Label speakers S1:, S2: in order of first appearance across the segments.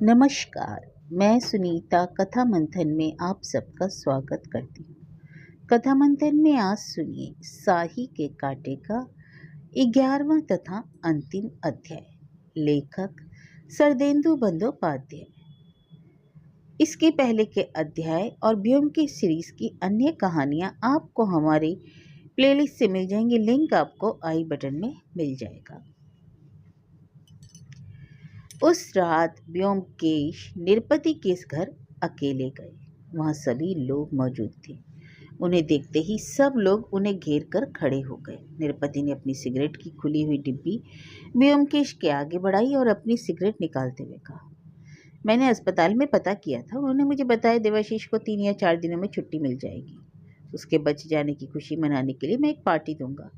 S1: नमस्कार। मैं सुनीता कथा मंथन में आप सबका स्वागत करती हूँ। कथा मंथन में आज सुनिए साही के कांटे का 11वां तथा अंतिम अध्याय। लेखक सरदेंदु बंदोपाध्याय। इसके पहले के अध्याय और ब्योमकेश सीरीज की अन्य कहानियां आपको हमारे प्लेलिस्ट से मिल जाएंगी। लिंक आपको आई बटन में मिल जाएगा। उस रात ब्योमकेश निरपति के घर अकेले गए। वहां सभी लोग मौजूद थे। उन्हें देखते ही सब लोग उन्हें घेर कर खड़े हो गए। निरपति ने अपनी सिगरेट की खुली हुई डिब्बी ब्योमकेश के आगे बढ़ाई और अपनी सिगरेट निकालते हुए कहा, मैंने अस्पताल में पता किया था। उन्होंने मुझे बताया देवाशीष को 3 या 4 दिनों में छुट्टी मिल जाएगी। उसके बच जाने की खुशी मनाने के लिए मैं एक पार्टी दूंगा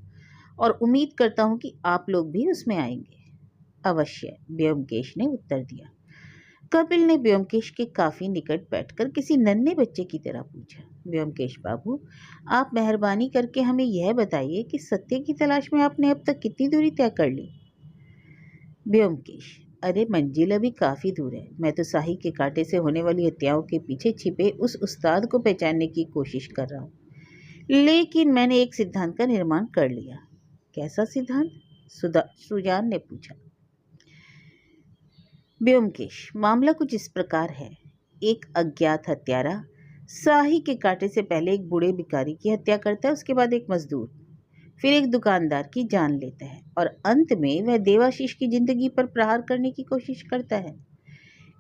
S1: और उम्मीद करता हूँ कि आप लोग भी उसमें आएंगे। अवश्य, ब्योमकेश ने उत्तर दिया। कपिल ने ब्योमकेश के काफी निकट बैठकर किसी नन्हे बच्चे की तरह पूछा, ब्योमकेश बाबू, आप मेहरबानी करके हमें यह बताइए कि सत्य की तलाश में आपने अब तक कितनी दूरी तय कर ली? ब्योमकेश, अरे मंजिल अभी काफी दूर है। मैं तो साही के कांटे से होने वाली हत्याओं के पीछे छिपे उस उस्ताद को पहचानने की कोशिश कर रहा हूँ, लेकिन मैंने एक सिद्धांत का निर्माण कर लिया। कैसा सिद्धांत? सुजान ने पूछा। ब्योमकेश, मामला कुछ इस प्रकार है। एक अज्ञात हत्यारा साही के कांटे से पहले एक बूढ़े भिखारी की हत्या करता है, उसके बाद एक मजदूर, फिर एक दुकानदार की जान लेता है और अंत में वह देवाशीष की जिंदगी पर प्रहार करने की कोशिश करता है।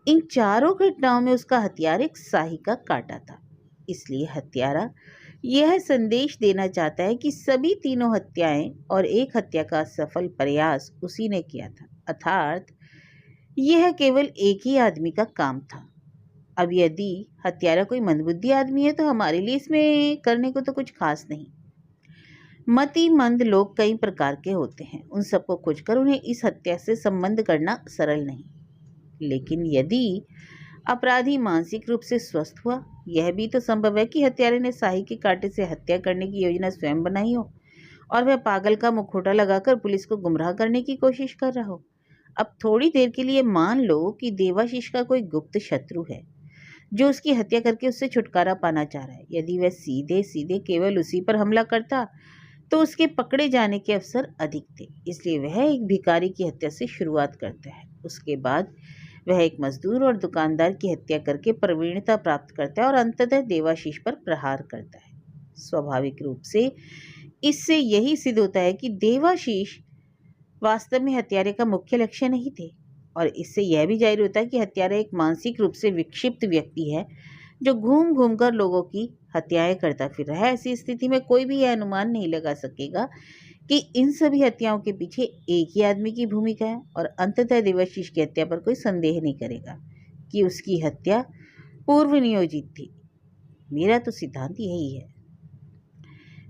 S1: इन चारों घटनाओं में उसका हथियार एक साही का कांटा था। इसलिए हत्यारा यह संदेश देना चाहता है कि सभी तीनों हत्याएं और एक हत्या का सफल प्रयास उसी ने किया था, अर्थात यह केवल एक ही आदमी का काम था। अब यदि हत्यारा कोई मंदबुद्धि आदमी है तो हमारे लिए इसमें करने को तो कुछ खास नहीं। मतिमंद लोग कई प्रकार के होते हैं, उन सबको खोजकर उन्हें इस हत्या से संबंध करना सरल नहीं। लेकिन यदि अपराधी मानसिक रूप से स्वस्थ हुआ, यह भी तो संभव है कि हत्यारे ने साही के कांटे से हत्या करने की योजना स्वयं बनाई हो और वह पागल का मुखौटा लगाकर पुलिस को गुमराह करने की कोशिश कर रहा हो। अब थोड़ी देर के लिए मान लो कि देवाशीष का कोई गुप्त शत्रु है जो उसकी हत्या करके उससे छुटकारा पाना चाह रहा है। यदि वह सीधे सीधे केवल उसी पर हमला करता तो उसके पकड़े जाने के अवसर अधिक थे। इसलिए वह एक भिखारी की हत्या से शुरुआत करता है, उसके बाद वह एक मजदूर और दुकानदार की हत्या करके प्रवीणता प्राप्त करता है और अंततः देवाशीष पर प्रहार करता है। स्वाभाविक रूप से इससे यही सिद्ध होता है कि देवाशीष वास्तव में हत्यारे का मुख्य लक्ष्य नहीं थे, और इससे यह भी जाहिर होता है कि हत्यारा एक मानसिक रूप से विक्षिप्त व्यक्ति है जो घूम घूम कर लोगों की हत्याएं करता फिर रहा है। ऐसी स्थिति में कोई भी यह अनुमान नहीं लगा सकेगा कि इन सभी हत्याओं के पीछे एक ही आदमी की भूमिका है, और अंततः देवाशीष की हत्या पर कोई संदेह नहीं करेगा कि उसकी हत्या पूर्व नियोजित थी। मेरा तो सिद्धांत यही है।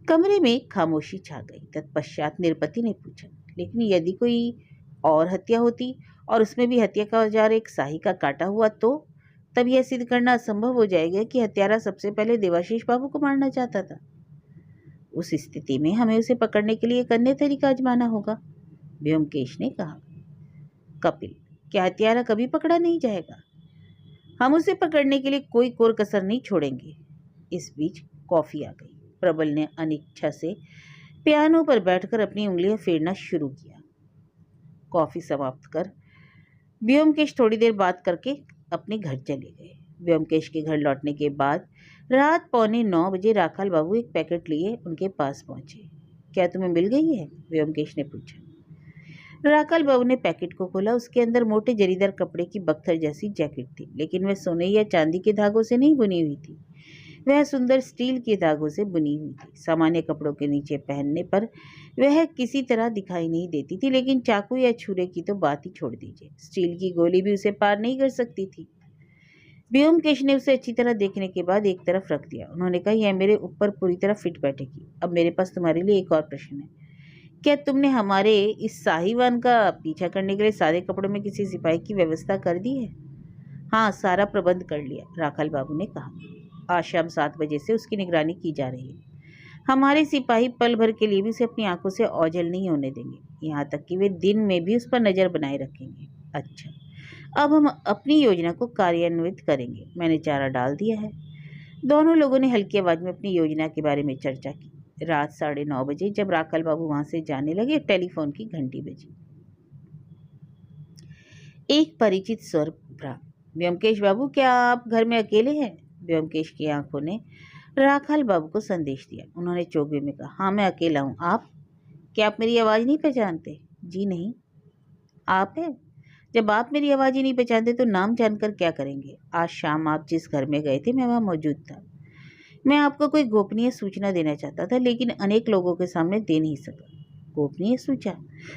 S1: कमरे में खामोशी छा गई। तत्पश्चात निरपति ने पूछा, लेकिन यदि कोई और हत्या होती और उसमें भी हत्या का औजार एक साही का काटा हुआ, तो तब यह सिद्ध करना असंभव हो जाएगा कि हत्यारा सबसे पहले देवाशीष बाबू को मारना चाहता था। उस स्थिति में हमें उसे पकड़ने के लिए एक अन्य तरीका आजमाना होगा, ब्योमकेश ने कहा। कपिल, क्या हत्यारा कभी पकड़ा नहीं जाएगा? हम उसे पकड़ने के लिए कोई कोर कसर नहीं छोड़ेंगे। इस बीच कॉफी आ गई। प्रबल ने अनिच्छा से पियानो पर बैठकर अपनी उंगलियां फेरना शुरू किया। कॉफी समाप्त कर ब्योमकेश थोड़ी देर बात करके अपने घर चले गए। ब्योमकेश के घर लौटने के बाद रात 8:45 बजे राखाल बाबू एक पैकेट लिए उनके पास पहुंचे। क्या तुम्हें मिल गई है? ब्योमकेश ने पूछा। राखाल बाबू ने पैकेट को खोला। उसके अंदर मोटे जरीदार कपड़े की बख्तर जैसी जैकेट थी, लेकिन वह सोने या चांदी के धागों से नहीं बुनी हुई थी। वह सुंदर स्टील के धागों से बुनी हुई थी। सामान्य कपड़ों के नीचे पहनने पर वह किसी तरह दिखाई नहीं देती थी, लेकिन चाकू या छुरे की तो बात ही छोड़ दीजिए। स्टील की गोली भी उसे पार नहीं कर सकती थी। ब्योमकेश ने उसे अच्छी तरह देखने के बाद एक तरफ रख दिया। उन्होंने कहा, यह मेरे ऊपर पूरी तरह फिट बैठेगी। अब मेरे पास तुम्हारे लिए एक और प्रश्न है। क्या तुमने हमारे इस साहिवान का पीछा करने के लिए सादे कपड़ों में किसी सिपाही की व्यवस्था कर दी है? हाँ, सारा प्रबंध कर लिया, राखाल बाबू ने कहा। आज शाम 7 बजे से उसकी निगरानी की जा रही है। हमारे सिपाही पल भर के लिए भी उसे अपनी आंखों से ओझल नहीं होने देंगे, यहाँ तक कि वे दिन में भी उस पर नजर बनाए रखेंगे। अच्छा, अब हम अपनी योजना को कार्यान्वित करेंगे। मैंने चारा डाल दिया है। दोनों लोगों ने हल्की आवाज में अपनी योजना के बारे में चर्चा की। रात 9:30 जब राखल बाबू वहां से जाने लगे, टेलीफोन की घंटी बजी। एक परिचित स्वर उभरा, व्योमकेश बाबू, क्या आप घर में अकेले हैं? व्योमकेश की आंखों ने राखल बाबू को संदेश दिया। उन्होंने चौबे में कहा, हाँ मैं अकेला हूँ। आप? क्या आप मेरी आवाज नहीं पहचानते? जी नहीं। आप है? जब आप मेरी आवाज ही नहीं पहचानते तो नाम जानकर क्या करेंगे? आज शाम आप जिस घर में गए थे मैं वहां मौजूद था। मैं आपको कोई गोपनीय सूचना देना चाहता था, लेकिन अनेक लोगों के सामने दे नहीं सका। गोपनीय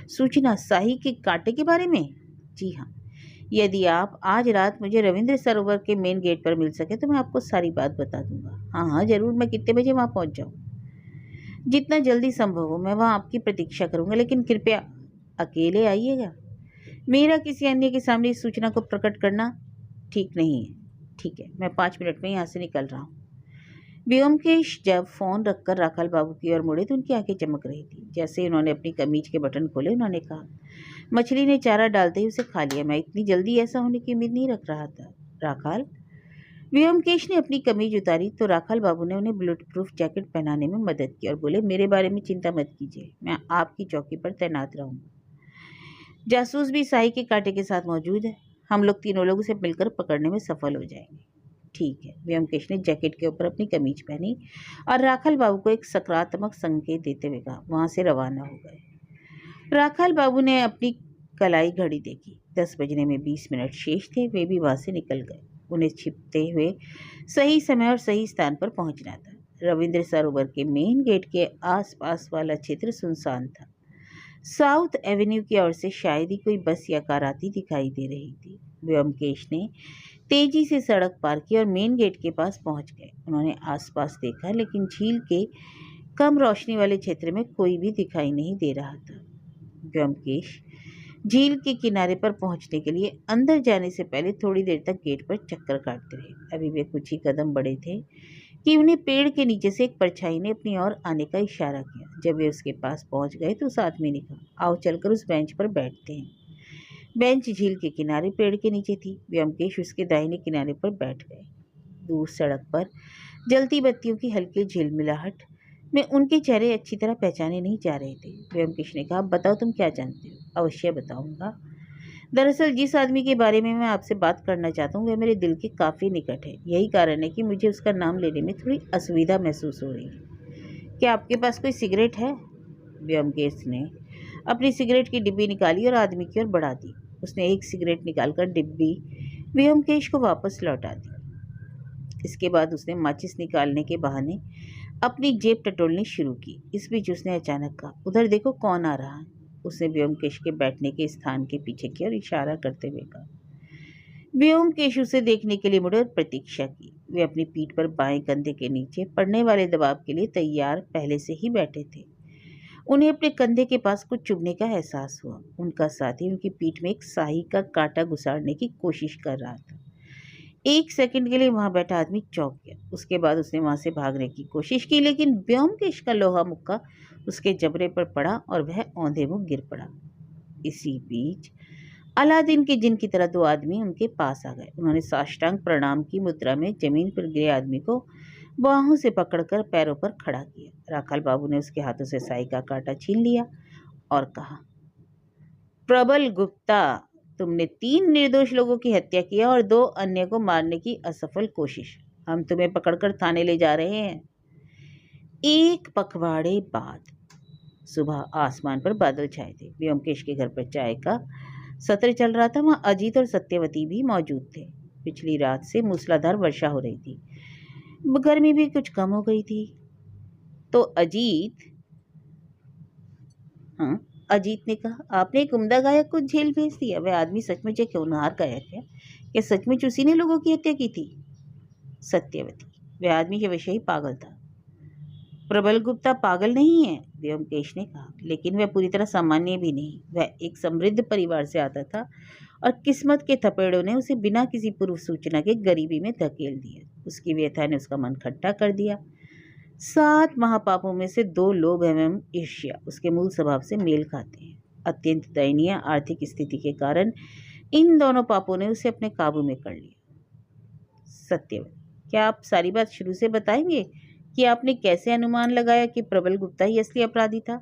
S1: सूचना शाही के कांटे के बारे में? जी हाँ। यदि आप आज रात मुझे रविंद्र सरोवर के मेन गेट पर मिल सके तो मैं आपको सारी बात बता दूंगा। हाँ हाँ जरूर। मैं कितने बजे वहां पहुंच जाऊं? जितना जल्दी संभव हो। मैं वहां आपकी प्रतीक्षा करूंगा, लेकिन कृपया अकेले आइएगा। मेरा किसी अन्य के सामने इस सूचना को प्रकट करना ठीक नहीं है। ठीक है, मैं 5 मिनट में यहाँ से निकल रहा हूँ। व्योमकेश जब फोन रखकर राखल बाबू की ओर मुड़े तो उनकी आंखें चमक रही थी। जैसे ही उन्होंने अपनी कमीज के बटन खोले, उन्होंने कहा, मछली ने चारा डालते ही उसे खा लिया। मैं इतनी जल्दी ऐसा होने की उम्मीद नहीं रख रहा था। राखल। व्योमकेश ने अपनी कमीज उतारी तो राखल बाबू ने उन्हें बुलेट प्रूफ जैकेट पहनाने में मदद की और बोले, मेरे बारे में चिंता मत कीजिए, मैं आपकी चौकी पर तैनात रहूंगा। जासूस भी शाही के कांटे के साथ मौजूद है। हम लोग तीनों लोग उसे मिलकर पकड़ने में सफल हो जाएंगे। ठीक है। व्योमकेश ने जैकेट के ऊपर अपनी कमीज पहनी और राखल बाबू को एक सकारात्मक संकेत देते हुए कहा, वहां से रवाना हो गए। राखल बाबू ने अपनी कलाई घड़ी देखी। 10 बजने में 20 मिनट शेष थे। वे भी वहां से निकल गए। उन्हें छिपते हुए सही समय और सही स्थान पर पहुंचना था। रविंद्र सरोवर के मेन गेट के आसपास वाला क्षेत्र सुनसान था। साउथ एवेन्यू की ओर से शायद ही कोई बस या कार आती दिखाई दे रही थी। व्योमकेश ने तेजी से सड़क पार की और मेन गेट के पास पहुंच गए। उन्होंने आसपास देखा, लेकिन झील के कम रोशनी वाले क्षेत्र में कोई भी दिखाई नहीं दे रहा था। व्योमकेश झील के किनारे पर पहुंचने के लिए अंदर जाने से पहले थोड़ी देर तक गेट पर चक्कर काटते रहे। अभी वे कुछ ही कदम बढ़े थे कि उन्हें पेड़ के नीचे से एक परछाई ने अपनी ओर आने का इशारा किया। जब वे उसके पास पहुंच गए तो उस आदमी ने कहा, आओ चलकर उस बेंच पर बैठते हैं। बेंच झील के किनारे पेड़ के नीचे थी। व्योमकेश उसके दाहिने किनारे पर बैठ गए। दूर सड़क पर जलती बत्तियों की हल्की झिलमिलाहट में उनके चेहरे अच्छी तरह पहचाने नहीं जा रहे थे। व्योमकेश ने कहा, बताओ तुम क्या जानते हो? अवश्य बताऊंगा। दरअसल जिस आदमी के बारे में मैं आपसे बात करना चाहता हूँ वह मेरे दिल के काफ़ी निकट है। यही कारण है कि मुझे उसका नाम लेने में थोड़ी असुविधा महसूस हो रही है। क्या आपके पास कोई सिगरेट है? व्योमकेश ने अपनी सिगरेट की डिब्बी निकाली और आदमी की ओर बढ़ा दी। उसने एक सिगरेट निकालकर डिब्बी व्योमकेश को वापस लौटा दी। इसके बाद उसने माचिस निकालने के बहाने अपनी जेब टटोलनी शुरू की। इस बीच उसने अचानक कहा, उधर देखो कौन आ रहा है। उसने व्योमकेश के बैठने के स्थान के पीछे की ओर इशारा करते हुए कहा। व्योमकेश उसे देखने के लिए मुड़े और प्रतीक्षा की। वे अपनी पीठ पर बाएं कंधे के नीचे पड़ने वाले दबाव के लिए तैयार पहले से ही बैठे थे। उन्हें अपने कंधे के पास कुछ चुभने का एहसास हुआ। उनका साथी उनकी पीठ में एक स्याही का कांटा घुसाड़ने की कोशिश कर रहा था। एक सेकंड के लिए वहां बैठा आदमी चौंक गया। उसके बाद उसने वहां से भागने की कोशिश की, लेकिन व्योमकेश का लोहा मुक्का उसके जबड़े पर पड़ा और वह औंधे मुंह गिर पड़ा। इसी बीच अलादीन के जिन की तरह दो आदमी उनके पास आ गए। उन्होंने साष्टांग प्रणाम की मुद्रा में जमीन पर गिरे आदमी को बाहों से पकड़कर पैरों पर खड़ा किया। राखल बाबू ने उसके हाथों से साई का कांटा छीन लिया और कहा, प्रबल गुप्ता, तुमने 3 निर्दोष लोगों की हत्या की और 2 अन्य को मारने की असफल कोशिश। हम तुम्हें पकड़कर थाने ले जा रहे हैं। एक पखवाड़े बाद सुबह आसमान पर बादल छाए थे। व्योमकेश के घर पर चाय का सत्र चल रहा था। वहां अजीत और सत्यवती भी मौजूद थे। पिछली रात से मूसलाधार वर्षा हो रही थी। गर्मी भी कुछ कम हो गई थी। तो अजीत ने कहा, आपने एक उम्दा गायक को जेल भेज दिया। वह आदमी सचमुच एक होनहार गायक है। क्या सचमुच उसी ने लोगों की हत्या की थी? सत्यवती, वह आदमी के विषय ही पागल था। प्रबल गुप्ता पागल नहीं है, व्योमकेश ने कहा, लेकिन वह पूरी तरह सामान्य भी नहीं। वह एक समृद्ध परिवार से आता था और किस्मत के थपेड़ों ने उसे बिना किसी पूर्व सूचना के गरीबी में धकेल दिया। उसकी व्यथा ने उसका मन खट्टा कर दिया। 7 महापापों में से 2 लोभ एवं ईर्ष्या उसके मूल स्वभाव से मेल खाते हैं। अत्यंत दयनीय आर्थिक स्थिति के कारण इन दोनों पापों ने उसे अपने काबू में कर लिया। सत्यवती, क्या आप सारी बात शुरू से बताएंगे कि आपने कैसे अनुमान लगाया कि प्रबल गुप्ता ही असली अपराधी था?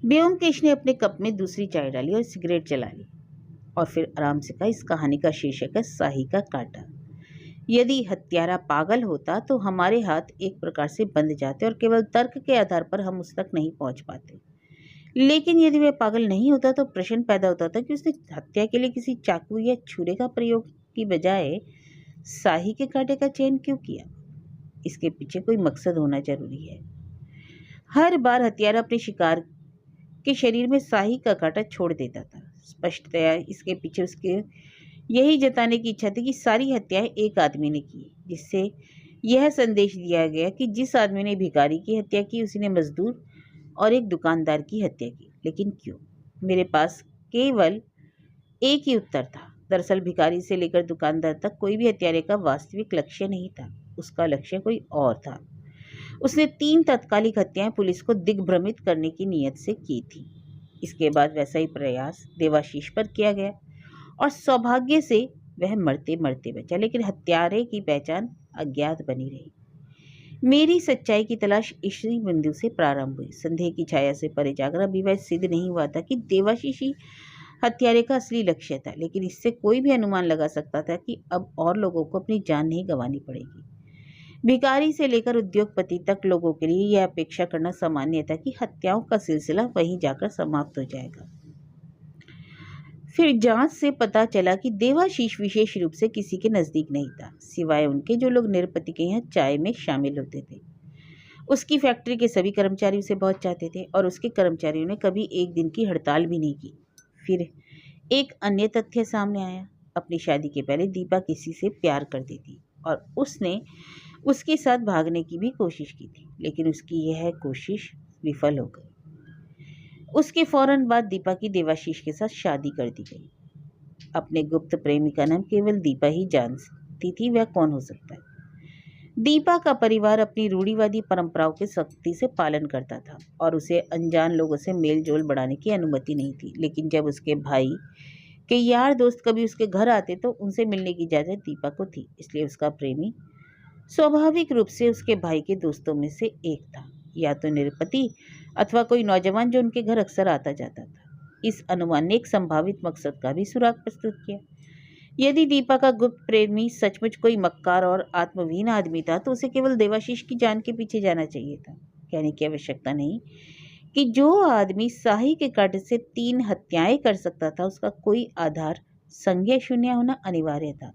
S1: ब्योमकेश ने अपने कप में दूसरी चाय डाली और सिगरेट जला ली और फिर आराम से कहा, इस कहानी का शीर्षक है शाही का कांटा। यदि हत्यारा पागल होता तो हमारे हाथ एक प्रकार से बंध जाते और केवल तर्क के आधार पर हम उस तक नहीं पहुंच पाते। लेकिन यदि वह पागल नहीं होता तो प्रश्न पैदा होता था कि उसने हत्या के लिए किसी चाकू या छुरे का प्रयोग की बजाय शाही के कांटे का चयन क्यों किया? इसके पीछे कोई मकसद होना जरूरी है। हर बार हत्यारा अपने शिकार के शरीर में शाही का कांटा छोड़ देता था। स्पष्टतया इसके पीछे उसके यही जताने की इच्छा थी कि सारी हत्याएं एक आदमी ने की, जिससे यह संदेश दिया गया कि जिस आदमी ने भिखारी की हत्या की उसी ने मजदूर और एक दुकानदार की हत्या की। लेकिन क्यों? मेरे पास केवल एक ही उत्तर था। दरअसल भिखारी से लेकर दुकानदार तक कोई भी हत्यारे का वास्तविक लक्ष्य नहीं था। उसका लक्ष्य कोई और था। उसने 3 तात्कालिक हत्याएं पुलिस को दिग्भ्रमित करने की नीयत से की थी। इसके बाद वैसा ही प्रयास देवाशीष पर किया गया और सौभाग्य से वह मरते मरते बचा, लेकिन हत्यारे की पहचान अज्ञात बनी रही। मेरी सच्चाई की तलाश इसी बिंदु से प्रारंभ हुई। संदेह की छाया से परे जाकर अभी वह सिद्ध नहीं हुआ था कि देवाशीष ही हत्यारे का असली लक्ष्य था, लेकिन इससे कोई भी अनुमान लगा सकता था कि अब और लोगों को अपनी जान नहीं गंवानी पड़ेगी। भिखारी से लेकर उद्योगपति तक लोगों के लिए यह अपेक्षा करना सामान्य था कि हत्याओं का सिलसिला वहीं जाकर समाप्त हो जाएगा। फिर जांच से पता चला कि देवाशीष विशेष रूप से किसी के नजदीक नहीं था, सिवाय उनके जो लोग निरपति के यहाँ चाय में शामिल होते थे। उसकी फैक्ट्री के सभी कर्मचारी उसे बहुत चाहते थे और उसके कर्मचारियों ने कभी एक दिन की हड़ताल भी नहीं की। फिर एक अन्य तथ्य सामने आया। अपनी शादी के पहले दीपा किसी से प्यार करती थी और उसने उसके साथ भागने की भी कोशिश की थी, लेकिन उसकी यह कोशिश विफल हो गई। उसके फौरन बाद दीपा की देवाशीष के साथ शादी कर दी गई। अपने गुप्त प्रेमी का नाम केवल दीपा ही जानती थी, वह कौन हो सकता है? दीपा का परिवार अपनी रूढ़िवादी परंपराओं के सख्ती से पालन करता था और उसे अनजान लोगों से मेल जोल बढ़ाने की अनुमति नहीं थी। लेकिन जब उसके भाई के यार दोस्त कभी उसके घर आते तो उनसे मिलने की इजाज़त दीपा को थी। इसलिए उसका प्रेमी स्वाभाविक रूप से उसके भाई के दोस्तों में से एक था, या तो निरपति अथवा कोई नौजवान जो उनके घर अक्सर आता जाता था। इस अनुमान ने एक संभावित मकसद का भी सुराग प्रस्तुत किया। यदि दीपा का गुप्त प्रेमी सचमुच कोई मक्कार और आत्महीन आदमी था तो उसे केवल देवाशीष की जान के पीछे जाना चाहिए था। कहने की आवश्यकता नहीं कि जो आदमी शाही के कांटे से 3 हत्याएं कर सकता था उसका कोई आधार संज्ञा शून्य होना अनिवार्य था।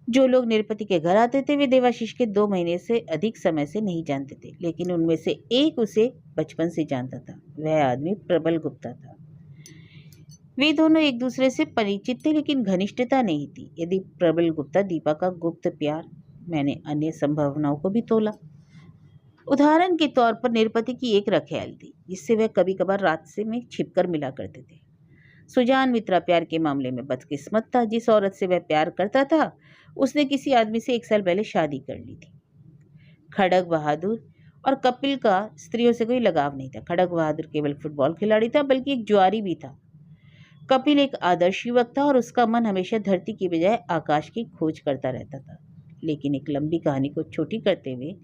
S1: जो लोग निरपति के घर आते थे वे देवाशीष के 2 महीने से अधिक समय से नहीं जानते थे, लेकिन उनमें से एक उसे बचपन से जानता था। वह आदमी प्रबल गुप्ता था। वे दोनों एक दूसरे से परिचित थे, लेकिन घनिष्ठता नहीं थी। यदि प्रबल गुप्ता दीपा का गुप्त प्यार, मैंने अन्य संभावनाओं को भी तोला। उदाहरण के तौर पर निरपति की एक रखैल थी जिससे वह कभी कभार रात से में छिपकर मिला करते थे। सुजान मित्रा प्यार के मामले में बदकिस्मत था। जिस औरत से वह प्यार करता था उसने किसी आदमी से 1 साल पहले शादी कर ली थी। खड़ग बहादुर और कपिल का स्त्रियों से कोई लगाव नहीं था। खड़ग बहादुर केवल फुटबॉल खिलाड़ी था, बल्कि एक जुआरी भी था। कपिल एक आदर्श युवक था और उसका मन हमेशा धरती की बजाय आकाश की खोज करता रहता था। लेकिन एक लंबी कहानी को छोटी करते हुए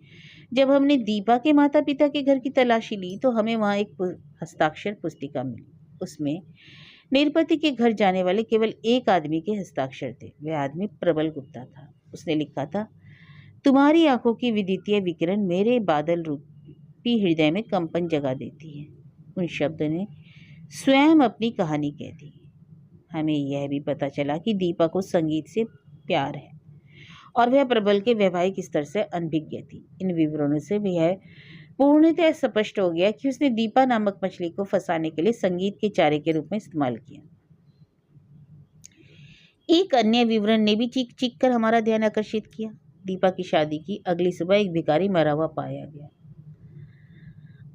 S1: जब हमने दीपा के माता पिता के घर की तलाशी ली तो हमें वहाँ एक हस्ताक्षर पुस्तिका मिली। उसमें निरपति के घर जाने वाले केवल एक आदमी के हस्ताक्षर थे। वह आदमी प्रबल गुप्ता था। उसने लिखा था, तुम्हारी आंखों की विद्युतीय विकिरण मेरे बादल रूपी हृदय में कंपन जगा देती है। उन शब्दों ने स्वयं अपनी कहानी कह दी। हमें यह भी पता चला कि दीपा को संगीत से प्यार है और वह प्रबल के वैवाहिक स्तर से अनभिज्ञ थी। इन विवरणों से यह पूर्णतः स्पष्ट हो गया कि उसने दीपा नामक मछली को फंसाने के लिए संगीत के चारे के रूप में इस्तेमाल किया। एक अन्य विवरण ने भी चीख चीख कर हमारा ध्यान आकर्षित किया। दीपा की शादी की अगली सुबह एक भिखारी मरा हुआ पाया गया।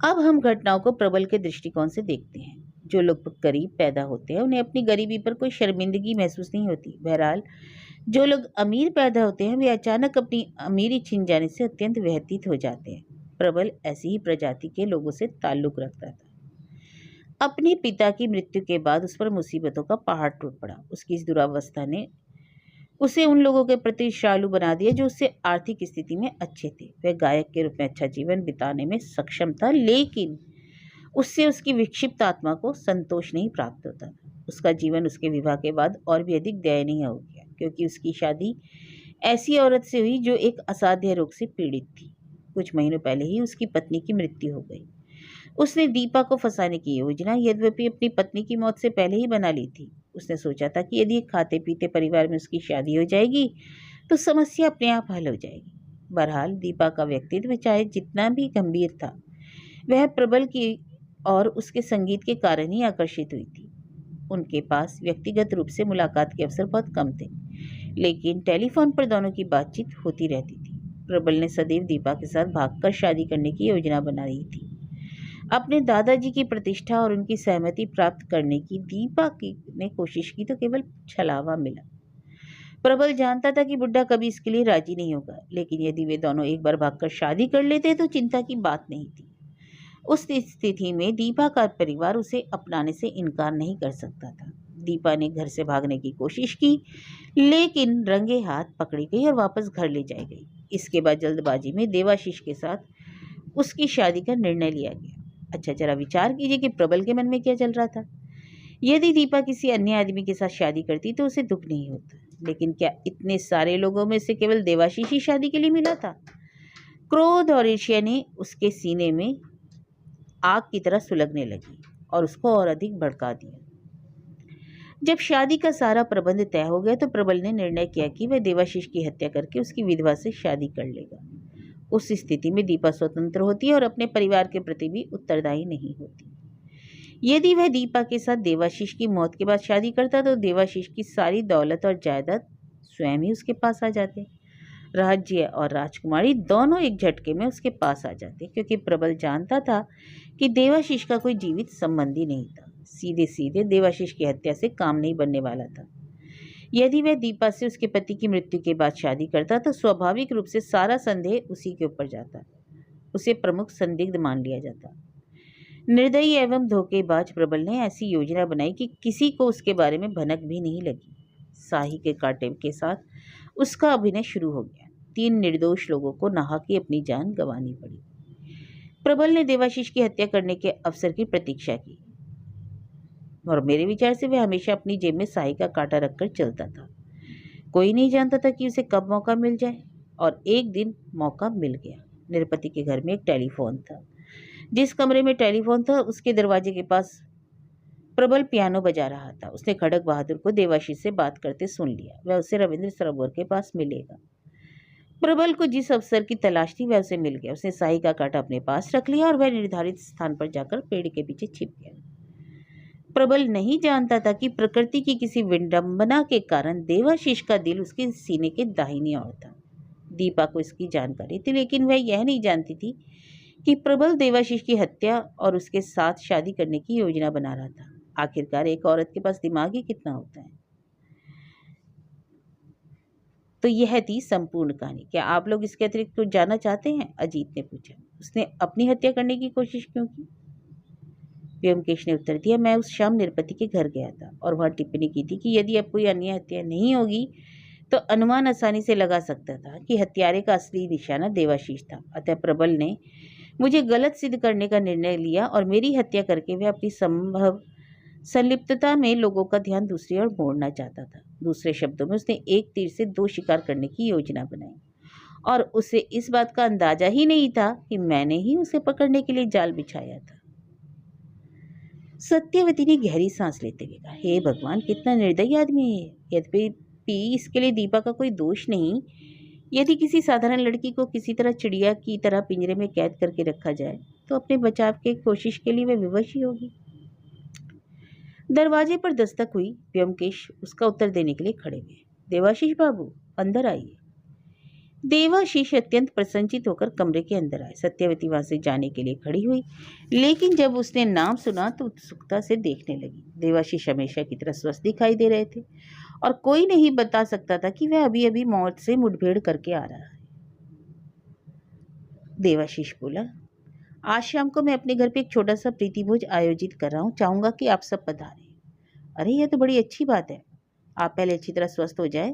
S1: अब हम घटनाओं को प्रबल के दृष्टिकोण से देखते हैं। जो लोग गरीब पैदा होते हैं उन्हें अपनी गरीबी पर कोई शर्मिंदगी महसूस नहीं होती। बहरहाल जो लोग अमीर पैदा होते हैं वे अचानक अपनी अमीरी छिन जाने से अत्यंत व्यथित हो जाते हैं। प्रबल ऐसी ही प्रजाति के लोगों से ताल्लुक रखता था। अपने पिता की मृत्यु के बाद उस पर मुसीबतों का पहाड़ टूट पड़ा। उसकी इस दुरावस्था ने उसे उन लोगों के प्रति ईर्ष्यालु बना दिया जो उससे आर्थिक स्थिति में अच्छे थे। वह गायक के रूप में अच्छा जीवन बिताने में सक्षम था, लेकिन उससे उसकी विक्षिप्त आत्मा को संतोष नहीं प्राप्त होता था। उसका जीवन उसके विवाह के बाद और भी अधिक दयनीय हो गया, क्योंकि उसकी शादी ऐसी औरत से हुई जो एक असाध्य रोग से पीड़ित थी। कुछ महीनों पहले ही उसकी पत्नी की मृत्यु हो गई। उसने दीपा को फंसाने की योजना यद्यपि अपनी पत्नी की मौत से पहले ही बना ली थी। उसने सोचा था कि यदि एक खाते पीते परिवार में उसकी शादी हो जाएगी तो समस्या अपने आप हल हो जाएगी। बहरहाल दीपा का व्यक्तित्व चाहे जितना भी गंभीर था, वह प्रबल की और उसके संगीत के कारण ही आकर्षित हुई थी। उनके पास व्यक्तिगत रूप से मुलाकात के अवसर बहुत कम थे, लेकिन टेलीफोन पर दोनों की बातचीत होती रहती थी। प्रबल ने सदैव दीपा के साथ भागकर शादी करने की योजना बना रही थी। अपने दादाजी की प्रतिष्ठा और उनकी सहमति प्राप्त करने की दीपा ने कोशिश की तो केवल छलावा मिला। प्रबल जानता था कि बुड्ढा कभी इसके लिए राजी नहीं होगा, लेकिन यदि वे दोनों एक बार भागकर शादी कर लेते तो चिंता की बात नहीं थी। उस स्थिति में दीपा का परिवार उसे अपनाने से इनकार नहीं कर सकता था। दीपा ने घर से भागने की कोशिश की, लेकिन रंगे हाथ पकड़ी गई और वापस घर ले जाई गई। इसके बाद जल्दबाजी में देवाशीष के साथ उसकी शादी का निर्णय लिया गया। अच्छा, जरा विचार कीजिए कि प्रबल के मन में क्या चल रहा था। यदि दीपा किसी अन्य आदमी के साथ शादी करती तो उसे दुख नहीं होता, लेकिन क्या इतने सारे लोगों में से केवल देवाशीष ही शादी के लिए मिला था? क्रोध और ईर्ष्या ने उसके सीने में आग की तरह सुलगने लगी और उसको और अधिक भड़का दिया। जब शादी का सारा प्रबंध तय हो गया तो प्रबल ने निर्णय किया कि वह देवाशीष की हत्या करके उसकी विधवा से शादी कर लेगा। उस स्थिति में दीपा स्वतंत्र होती है और अपने परिवार के प्रति भी उत्तरदायी नहीं होती। यदि वह दीपा के साथ देवाशीष की मौत के बाद शादी करता तो देवाशीष की सारी दौलत और जायदाद स्वयं ही उसके पास आ जाते। राज्य और राजकुमारी दोनों एक झटके में उसके पास आ जाते, क्योंकि प्रबल जानता था कि देवाशीष का कोई जीवित संबंधी नहीं था। सीधे सीधे देवाशीष की हत्या से काम नहीं बनने वाला था। यदि वह दीपा से उसके पति की मृत्यु के बाद शादी करता तो स्वाभाविक रूप से सारा संदेह उसी के ऊपर जाता। उसे प्रमुख संदिग्ध मान लिया जाता। निर्दयी एवं धोखेबाज प्रबल ने ऐसी योजना बनाई कि किसी को उसके बारे में भनक भी नहीं लगी। साही के कांटे के साथ उसका अभिनय शुरू हो गया। 3 निर्दोष लोगों को नाहक ही अपनी जान गंवानी पड़ी। प्रबल ने देवाशीष की हत्या करने के अवसर की प्रतीक्षा की, और मेरे विचार से वह हमेशा अपनी जेब में साही का कांटा रखकर चलता था। कोई नहीं जानता था कि उसे कब मौका मिल जाए, और एक दिन मौका मिल गया। निरपति के घर में एक टेलीफोन था। जिस कमरे में टेलीफोन था उसके दरवाजे के पास प्रबल पियानो बजा रहा था। उसने खड़क बहादुर को देवाशीष से बात करते सुन लिया। वह उसे रविंद्र सरोवर के पास मिलेगा। प्रबल को जिस अवसर की तलाश थी वह उसे मिल गया। उसने साही का कांटा अपने पास रख लिया और वह निर्धारित स्थान पर जाकर पेड़ के पीछे छिप गया। प्रबल नहीं जानता था कि प्रकृति की किसी विडंबना के कारण देवाशीष का दिल उसके सीने के दाहिनी ओर था। दीपा को इसकी जानकारी थी, लेकिन वह यह नहीं जानती थी कि प्रबल देवाशीष की हत्या और उसके साथ शादी करने की योजना बना रहा था। आखिरकार एक औरत के पास दिमाग ही कितना होता है। तो यह थी संपूर्ण कहानी। क्या आप लोग इसके अतिरिक्त कुछ जानना चाहते हैं? अजीत ने पूछा। उसने अपनी हत्या करने की कोशिश क्यों की? व्योमकेश ने उत्तर दिया, मैं उस शाम निरपति के घर गया था और वहां टिप्पणी की थी कि यदि अब कोई अन्य हत्या नहीं होगी तो अनुमान आसानी से लगा सकता था कि हत्यारे का असली निशाना देवाशीष था। अतः प्रबल ने मुझे गलत सिद्ध करने का निर्णय लिया और मेरी हत्या करके वह अपनी संभव संलिप्तता में लोगों का ध्यान दूसरी ओर मोड़ना चाहता था। दूसरे शब्दों में उसने एक तीर से 2 शिकार करने की योजना बनाई, और उसे इस बात का अंदाजा ही नहीं था कि मैंने ही उसे पकड़ने के लिए जाल बिछाया था। सत्यवती ने गहरी सांस लेते हुए कहा, हे भगवान, कितना निर्दयी आदमी है। यद्यपि इसके लिए दीपा का कोई दोष नहीं। यदि किसी साधारण लड़की को किसी तरह चिड़िया की तरह पिंजरे में कैद करके रखा जाए तो अपने बचाव की कोशिश के लिए वह विवश ही होगी। दरवाजे पर दस्तक हुई। व्योमकेश उसका उत्तर देने के लिए खड़े हुए। देवाशीष बाबू, अंदर आइए। देवाशीष अत्यंत प्रसन्नचित होकर कमरे के अंदर आए। सत्यवती वहां से जाने के लिए खड़ी हुई, लेकिन जब उसने नाम सुना तो उत्सुकता से देखने लगी। देवाशीष हमेशा की तरह स्वस्थ दिखाई दे रहे थे और कोई नहीं बता सकता था कि वह अभी अभी मौत से मुठभेड़ करके आ रहा है। देवाशीष बोला, आज शाम को मैं अपने घर पे एक छोटा सा प्रीति भोज आयोजित कर रहा हूँ, चाहूंगा कि आप सब पधारें। अरे यह तो बड़ी अच्छी बात है। आप पहले अच्छी तरह स्वस्थ हो जाए।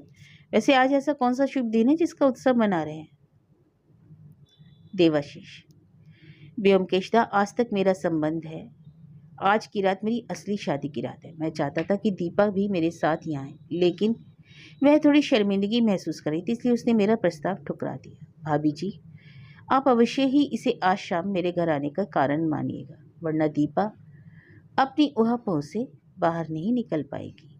S1: वैसे आज ऐसा कौन सा शुभ दिन है जिसका उत्सव मना रहे हैं? देवाशीष: ब्योमकेशदा, आज तक मेरा संबंध है। आज की रात मेरी असली शादी की रात है। मैं चाहता था कि दीपा भी मेरे साथ यहाँ आए, लेकिन वह थोड़ी शर्मिंदगी महसूस कर रही थी, इसलिए उसने मेरा प्रस्ताव ठुकरा दिया। भाभी जी, आप अवश्य ही इसे आज शाम मेरे घर आने का कारण मानिएगा, वरना दीपा अपनी ऊहापोह से बाहर नहीं निकल पाएगी।